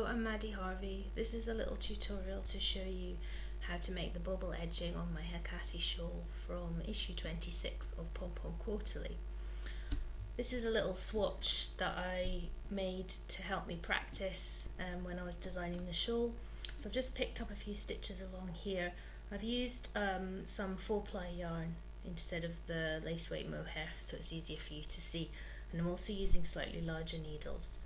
I'm Maddie Harvey. This is a little tutorial to show you how to make the bubble edging on my Hecate shawl from issue 26 of Pom Pom Quarterly. This is a little swatch that I made to help me practice when I was designing the shawl. So I've just picked up a few stitches along here. I've used some 4-ply yarn instead of the lace weight mohair, so it's easier for you to see, and I'm also using slightly larger needles.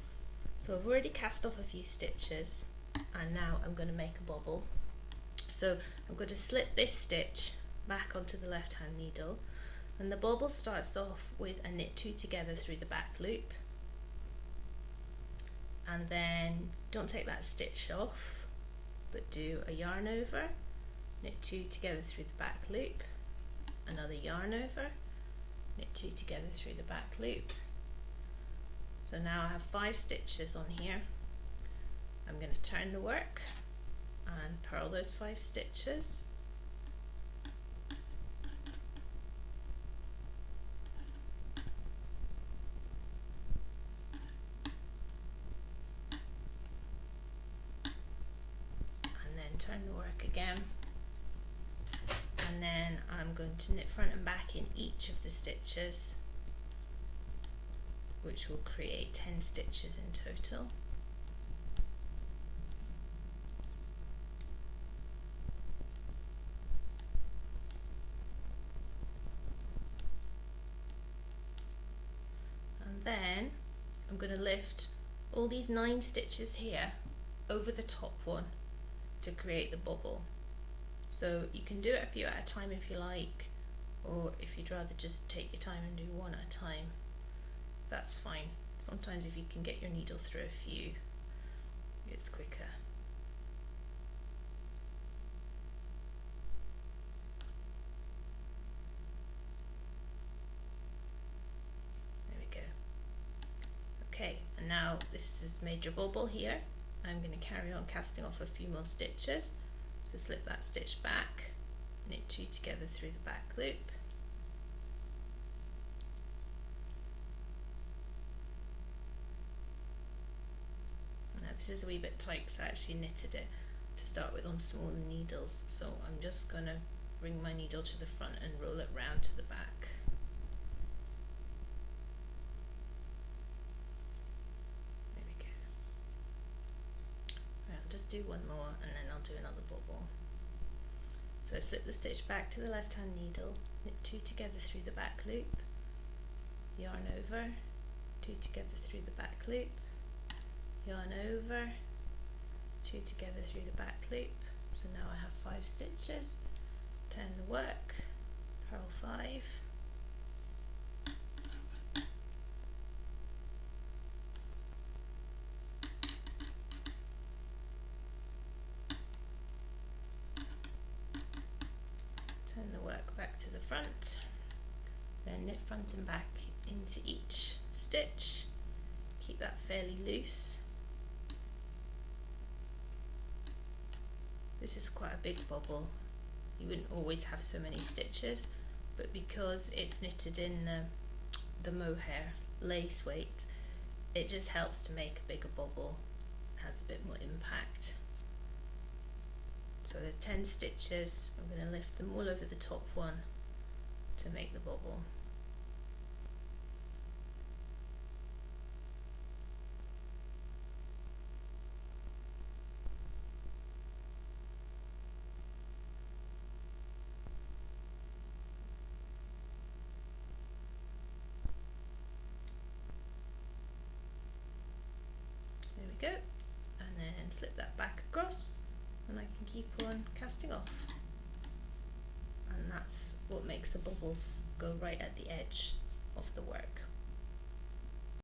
So I've already cast off a few stitches and now I'm going to make a bobble. So I'm going to slip this stitch back onto the left hand needle, and the bobble starts off with a knit 2 together through the back loop, and then don't take that stitch off but do a yarn over, knit 2 together through the back loop, another yarn over, knit 2 together through the back loop. So now I have 5 stitches on here. I'm going to turn the work and purl those 5 stitches. And then turn the work again. And then I'm going to knit front and back in each of the stitches, which will create 10 stitches in total. And then I'm going to lift all these 9 stitches here over the top one to create the bubble. So you can do it a few at a time if you like, or if you'd rather just take your time and do one at a time, that's fine. Sometimes if you can get your needle through a few, it's quicker. There we go. Okay, and now this has made your bubble here. I'm going to carry on casting off a few more stitches. So slip that stitch back, knit 2 together through the back loop. This is a wee bit tight because I actually knitted it to start with on smaller needles, so I'm just going to bring my needle to the front and roll it round to the back. There we go. Right, I'll just do one more and then I'll do another bubble. So I slip the stitch back to the left hand needle, knit 2 together through the back loop, yarn over, 2 together through the back loop, yarn over, 2 together through the back loop. So now I have 5 stitches, turn the work, purl 5, turn the work back to the front, then knit front and back into each stitch, keep that fairly loose. This is quite a big bobble. You wouldn't always have so many stitches, but because it's knitted in the mohair lace weight, it just helps to make a bigger bobble, has a bit more impact. So there's 10 stitches. I'm going to lift them all over the top one to make the bobble. Go, and then slip that back across, and I can keep on casting off, and that's what makes the bubbles go right at the edge of the work.